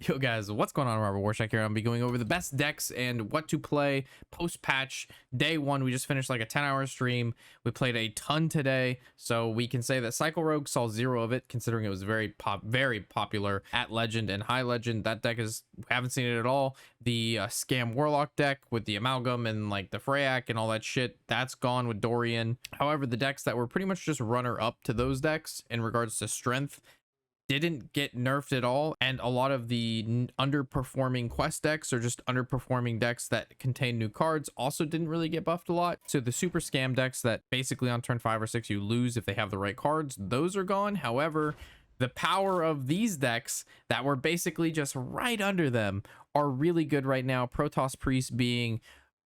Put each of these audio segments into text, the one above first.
Yo guys, what's going on? Robert Warshack here. I'll be going over the best decks and what to play post-patch day one. We just finished like a 10-hour stream. We played a ton today, so we can say that Cycle Rogue saw zero of it, considering it was very popular at Legend and High Legend. That deck is, haven't seen it at all. The Scam Warlock deck with the Amalgam and like the Freyak and all that shit, that's gone with Dorian. However, the decks that were pretty much just runner-up to those decks in regards to strength didn't get nerfed at all, and a lot of the underperforming quest decks or just underperforming decks that contain new cards also didn't really get buffed a lot. So the super scam decks that basically on turn 5 or 6 you lose if they have the right cards, those are gone. However, the power of these decks that were basically just right under them are really good right now. Protos Priest being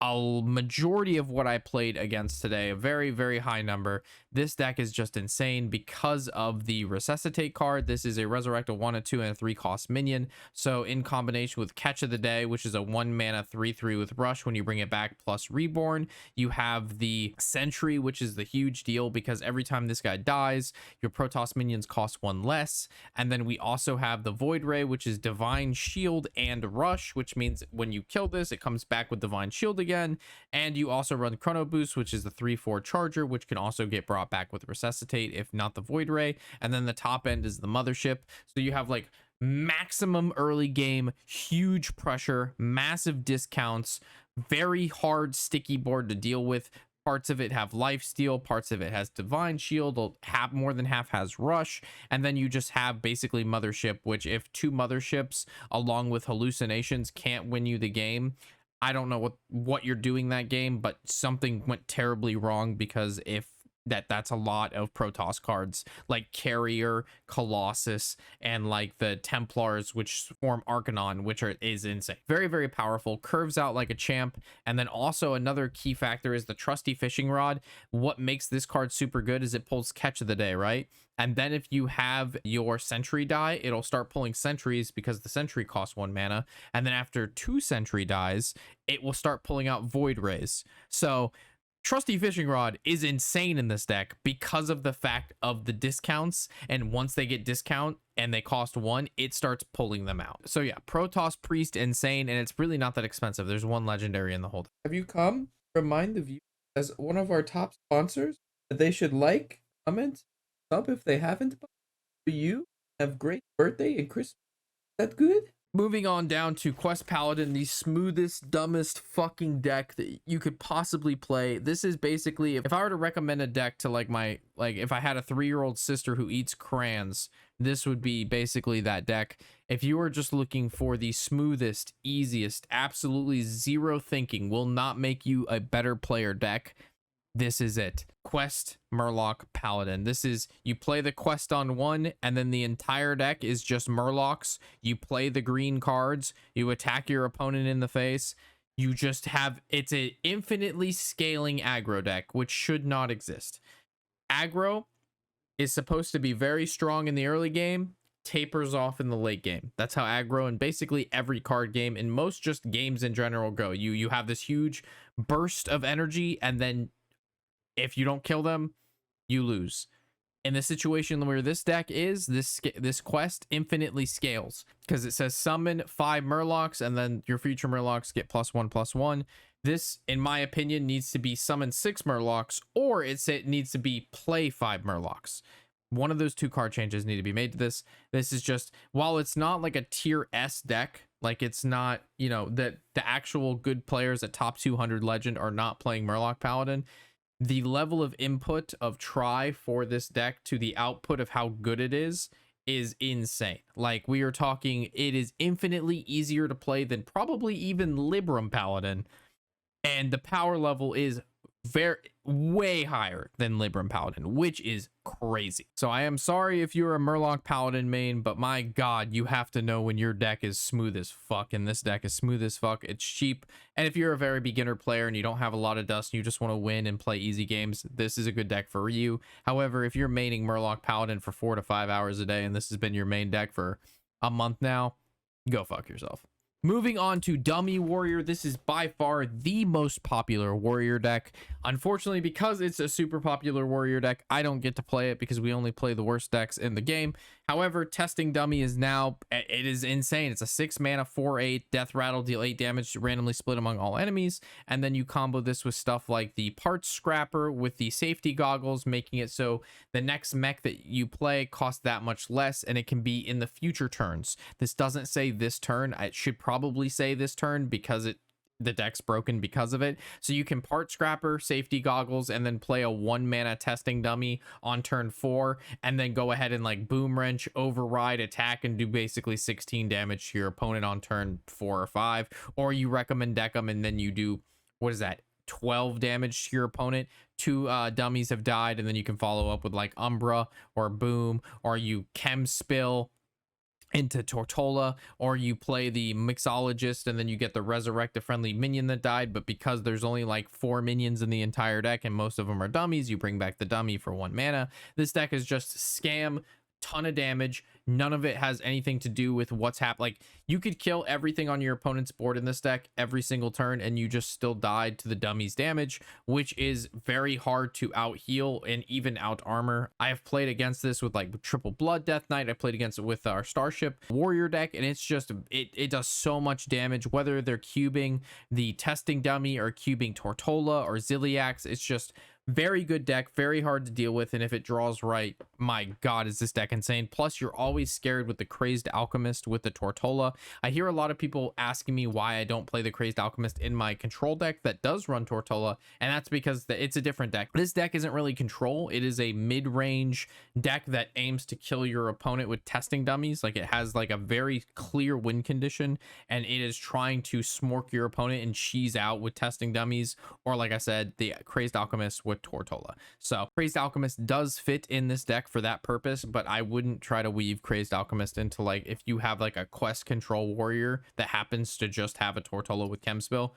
a majority of what I played against today, a very, very high number. This deck is just insane because of the Resuscitate card. This is a Resurrect, a 1, a 2, and a 3 cost minion. So in combination with Catch of the Day, which is a 1 mana 3/3 with Rush when you bring it back plus Reborn, you have the Sentry, which is the huge deal because every time this guy dies, your Protoss minions cost 1 less. And then we also have the Void Ray, which is Divine Shield and Rush, which means when you kill this, it comes back with Divine Shield again. And you also run Chrono Boost, which is the 3/4 charger, which can also get brought back with Resuscitate if not the Void Ray. And then the top end is the Mothership. So you have like maximum early game, huge pressure, massive discounts, very hard sticky board to deal with. Parts of it have lifesteal, parts of it has Divine Shield, more than half has Rush, and then you just have basically Mothership, which if 2 Motherships along with Hallucinations can't win you the game, I don't know what you're doing that game, but something went terribly wrong, because if that's a lot of Protoss cards like Carrier, Colossus, and like the Templars, which form Arcanon, which is insane. Very, very powerful, curves out like a champ. And then also another key factor is the Trusty Fishing Rod. What makes this card super good is it pulls Catch of the Day, right? And then if you have your Sentry die, it'll start pulling Sentries because the Sentry costs 1 mana. And then after 2 Sentry dies, it will start pulling out Void Rays. So Trusty Fishing Rod is insane in this deck because of the fact of the discounts, and once they get discount and they cost 1, it starts pulling them out. So yeah, Protos Priest, insane, and it's really not that expensive. There's 1 legendary in the whole deck. Have you come? Remind the viewers as one of our top sponsors that they should like, comment, sub if they haven't. You have great birthday and Christmas. Is that good? Moving on down to Quest Paladin, the smoothest, dumbest fucking deck that you could possibly play. This is basically, if I were to recommend a deck to like if I had a 3-year-old sister who eats crayons, this would be basically that deck. If you are just looking for the smoothest, easiest, absolutely zero thinking, will not make you a better player deck, this is it. Quest Murloc Paladin. This is, you play the quest on 1, and then the entire deck is just Murlocs. You play the green cards, you attack your opponent in the face. You just have, it's an infinitely scaling aggro deck, which should not exist. Aggro is supposed to be very strong in the early game, tapers off in the late game. That's how aggro in basically every card game, and most just games in general, go. You have this huge burst of energy, and then if you don't kill them, you lose. In the situation where this deck is, this quest infinitely scales, because it says summon 5 Murlocs, and then your future Murlocs get +1/+1. This, in my opinion, needs to be summon 6 Murlocs, or it needs to be play 5 Murlocs. One of those 2 card changes need to be made to this. This is just, while it's not like a tier S deck, like it's not, you know, that the actual good players at top 200 Legend are not playing Murloc Paladin, the level of input of try for this deck to the output of how good it is insane. Like, we are talking, it is infinitely easier to play than probably even Libram Paladin, and the power level is way higher than Libram Paladin, which is crazy. So I am sorry if you're a Murloc Paladin main, but my god, you have to know when your deck is smooth as fuck, and this deck is smooth as fuck. It's cheap, and if you're a very beginner player and you don't have a lot of dust and you just want to win and play easy games, this is a good deck for you. However, if you're maining Murloc Paladin for 4 to 5 hours a day and this has been your main deck for a month now, go fuck yourself. Moving on to Dummy Warrior. This is by far the most popular warrior deck. Unfortunately, because it's a super popular warrior deck, I don't get to play it because we only play the worst decks in the game. However, Testing Dummy is now, it is insane. It's a 6 mana, 4/8, Death Rattle, deal 8 damage, randomly split among all enemies. And then you combo this with stuff like the Parts Scrapper with the Safety Goggles, making it so the next mech that you play costs that much less, and it can be in the future turns. This doesn't say this turn. It should probably say this turn because the deck's broken because of it. So you can Part Scrapper, Safety Goggles, and then play a 1 mana Testing Dummy on turn 4, and then go ahead and like Boom Wrench, Override, attack, and do basically 16 damage to your opponent on turn 4 or 5. Or you recommend deck them, and then you do, what is that, 12 damage to your opponent. 2 dummies have died, and then you can follow up with like Umbra or Boom, or you Chem Spill into Tortola, or you play the Mixologist and then you get the Resurrect a friendly minion that died. But because there's only like 4 minions in the entire deck and most of them are dummies, you bring back the dummy for 1 mana. This deck is just scam, ton of damage. None of it has anything to do with what's happening. Like, you could kill everything on your opponent's board in this deck every single turn and you just still died to the dummy's damage, which is very hard to out heal and even out armor. I have played against this with like Triple Blood Death Knight. I played against it with our Starship Warrior deck, and it's just, it does so much damage, whether they're cubing the Testing Dummy or cubing Tortola or Ziliax. It's just very good deck, very hard to deal with, and if it draws right, my god, is this deck insane. Plus, you're always scared with the Crazed Alchemist with the Tortola. I hear a lot of people asking me why I don't play the Crazed Alchemist in my control deck that does run Tortola, and that's because it's a different deck. This deck isn't really control. It is a mid-range deck that aims to kill your opponent with Testing Dummies. Like, it has like a very clear win condition, and it is trying to smork your opponent and cheese out with Testing Dummies, or like I said, the Crazed Alchemist with Tortola. So Crazed Alchemist does fit in this deck for that purpose, but I wouldn't try to weave Crazed Alchemist into, like, if you have like a quest control warrior that happens to just have a Tortola with Chemspill,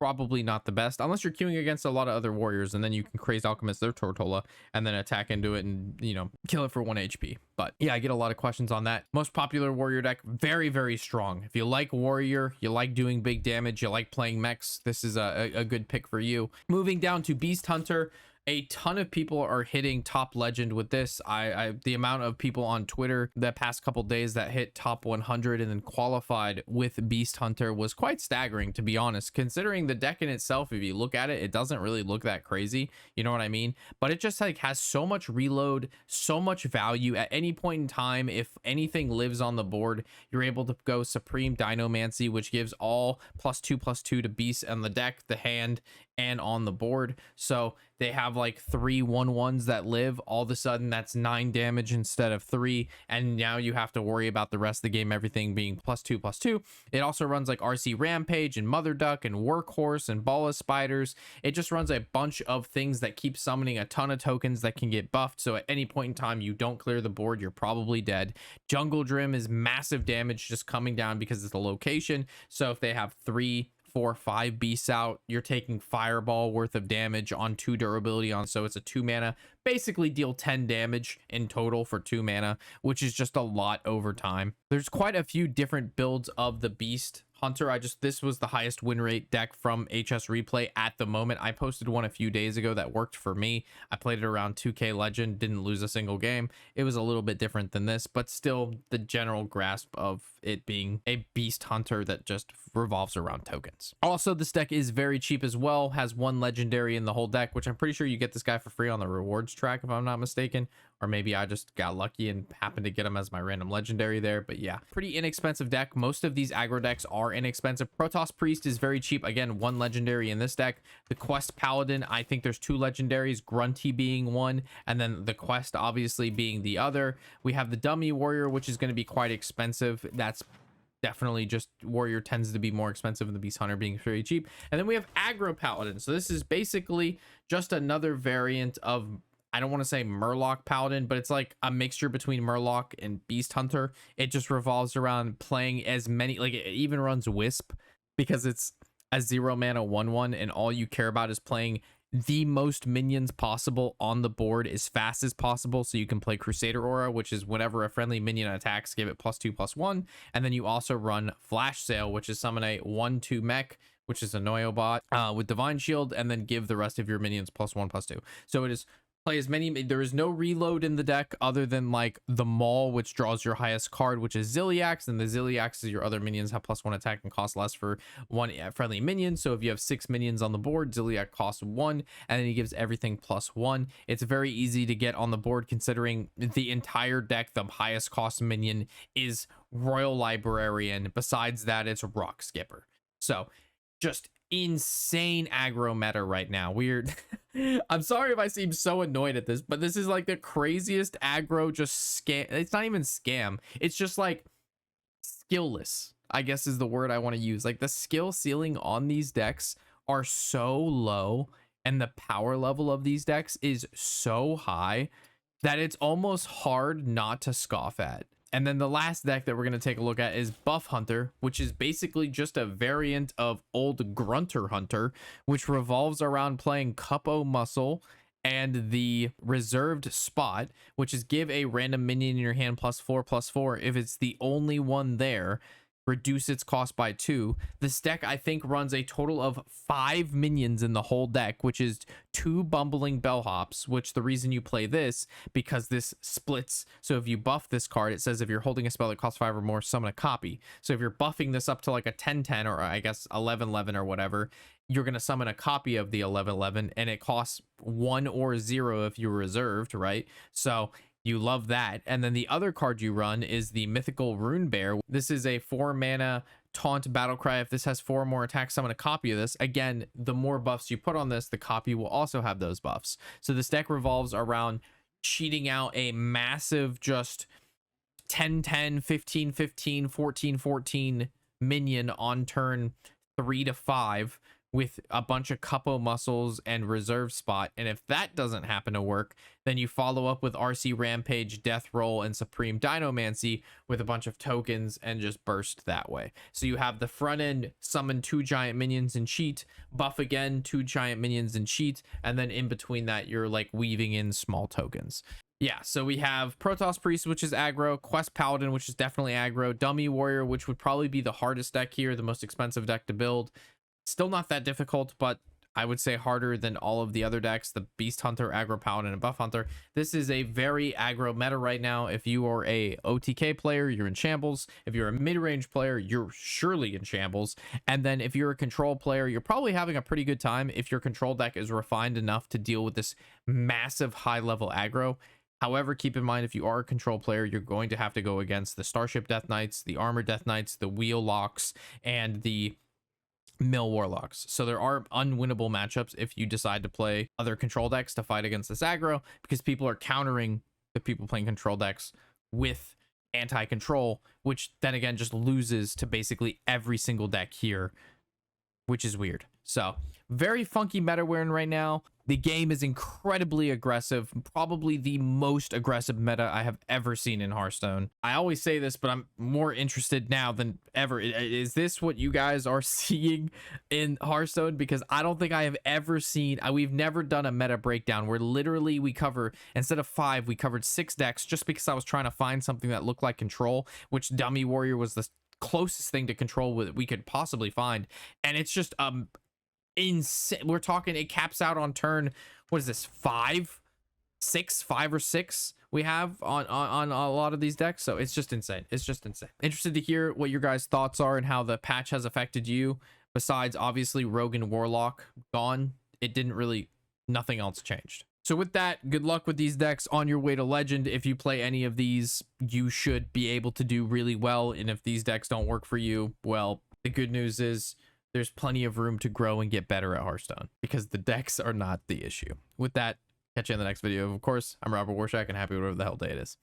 probably not the best, unless you're queuing against a lot of other warriors, and then you can Crazed Alchemist their Tortola and then attack into it and, you know, kill it for 1 HP. But yeah, I get a lot of questions on that. Most popular warrior deck, very, very strong. If you like warrior, you like doing big damage, you like playing mechs, this is a good pick for you. Moving down to Beast Hunter. A ton of people are hitting top legend with this. The amount of people on Twitter the past couple days that hit top 100 and then qualified with Beast Hunter was quite staggering, to be honest, considering the deck in itself. If you look at it, it doesn't really look that crazy, you know what I mean? But it just like has so much reload, so much value. At any point in time, if anything lives on the board, you're able to go Supreme Dinomancy, which gives all +2/+2 to beasts on the deck, the hand, and on the board. So they have like 3 1/1s that live. All of a sudden that's 9 damage instead of 3, and now you have to worry about the rest of the game everything being +2/+2. It also runs like RC Rampage and Mother Duck and Workhorse and Ball of Spiders. It just runs a bunch of things that keep summoning a ton of tokens that can get buffed, so at any point in time you don't clear the board, you're probably dead. Jungle Drim is massive damage just coming down because it's the location. So if they have 3, 4, 5 beasts out, you're taking Fireball worth of damage on 2 durability on, so it's a 2 mana, basically deal 10 damage in total for 2 mana, which is just a lot over time. There's quite a few different builds of the Beast Hunter. This was the highest win rate deck from HS Replay at the moment. I posted one a few days ago that worked for me. I played it around 2K Legend, didn't lose a single game. It was a little bit different than this, but still the general grasp of it being a Beast Hunter that just revolves around tokens. Also, this deck is very cheap as well, has 1 legendary in the whole deck, which I'm pretty sure you get this guy for free on the rewards track if I'm not mistaken, or maybe I just got lucky and happened to get him as my random legendary there. But yeah, pretty inexpensive deck. Most of these aggro decks are inexpensive. Protos Priest is very cheap, again 1 legendary in this deck. The Quest Paladin, I think there's 2 legendaries, Grunty being 1 and then the Quest obviously being the other. We have the Dummy Warrior, which is going to be quite expensive. That's definitely just, Warrior tends to be more expensive than the Beast Hunter being very cheap. And then we have Aggro Paladin. So this is basically just another variant of, I don't want to say Murloc Paladin, but it's like a mixture between Murloc and Beast Hunter. It just revolves around playing as many, like it even runs Wisp because it's a 0 mana 1/1 and all you care about is playing the most minions possible on the board as fast as possible, so you can play Crusader Aura, which is whenever a friendly minion attacks, give it +2/+1. And then you also run Flash Sale, which is summon a 1/2 mech, which is a Noyo bot, with Divine Shield, and then give the rest of your minions +1/+2. So it is play as many. There is no reload in the deck other than like the Maul, which draws your highest card, which is Ziliax, and the Ziliax is your other minions have +1 attack and cost less for one friendly minion. So if you have 6 minions on the board, Ziliax costs 1, and then he gives everything +1. It's very easy to get on the board considering the entire deck, the highest cost minion is Royal Librarian. Besides that, it's Rock Skipper. So just insane aggro meta right now. Weird. I'm sorry if I seem so annoyed at this, but this is like the craziest aggro, just scam. It's not even scam, it's just like skillless, I guess is the word I want to use. Like the skill ceiling on these decks are so low and the power level of these decks is so high that it's almost hard not to scoff at. And then the last deck that we're going to take a look at is Buff Hunter, which is basically just a variant of old Grunter Hunter, which revolves around playing Cupo Muscle and the reserved spot, which is give a random minion in your hand +4/+4 if it's the only one there, reduce its cost by 2. This deck I think runs a total of 5 minions in the whole deck, which is 2 bumbling bellhops, which the reason you play this because this splits. So if you buff this card, it says if you're holding a spell that costs 5 or more, summon a copy. So if you're buffing this up to like a 10/10 or I guess 11/11 or whatever, you're going to summon a copy of the 11/11 and it costs 1 or 0 if you're reserved, right? So you love that. And then the other card you run is the Mythical Rune Bear. This is a 4 mana taunt battle cry. If this has 4 more attacks, summon a copy of this. Again, the more buffs you put on this, the copy will also have those buffs. So this deck revolves around cheating out a massive just 10/10, 15/15, 14/14 minion on turn 3 to 5 with a bunch of Cupo Muscles and reserve spot. And if that doesn't happen to work, then you follow up with RC Rampage, Death Roll, and Supreme Dinomancy with a bunch of tokens and just burst that way. So you have the front end summon 2 giant minions and cheat, buff again 2 giant minions and cheat, and then in between that you're like weaving in small tokens. Yeah, so we have Protos Priest, which is aggro, Quest Paladin, which is definitely aggro, Dummy Warrior, which would probably be the hardest deck here, the most expensive deck to build. Still not that difficult, but I would say harder than all of the other decks, the Beast Hunter, Aggro Paladin, and Buff Hunter. This is a very aggro meta right now. If you are a OTK player, you're in shambles. If you're a mid-range player, you're surely in shambles. And then if you're a control player, you're probably having a pretty good time if your control deck is refined enough to deal with this massive high-level aggro. However, keep in mind, if you are a control player, you're going to have to go against the Starship Death Knights, the Armor Death Knights, the Wheel Locks, and the Mill Warlocks. So there are unwinnable matchups if you decide to play other control decks to fight against this aggro, because people are countering the people playing control decks with anti-control, which then again just loses to basically every single deck here, which is weird. So very funky meta we're in right now. The game is incredibly aggressive, probably the most aggressive meta I have ever seen in Hearthstone. I always say this, but I'm more interested now than ever. Is this what you guys are seeing in Hearthstone? Because I don't think I have ever seen, we've never done a meta breakdown where literally we cover, instead of 5, we covered 6 decks just because I was trying to find something that looked like control, which Dummy Warrior was the closest thing to control we could possibly find. And it's just insane. We're talking, it caps out on turn, what is this, 5 or 6 we have on a lot of these decks. So it's just insane. It's just insane. Interested to hear what your guys' thoughts are and how the patch has affected you. Besides obviously Rogue and Warlock gone, it didn't really, nothing else changed. So with that, good luck with these decks on your way to Legend. If you play any of these, you should be able to do really well. And if these decks don't work for you, well, the good news is there's plenty of room to grow and get better at Hearthstone, because the decks are not the issue. With that, catch you in the next video. Of course, I'm Robert Warshack, and happy whatever the hell day it is.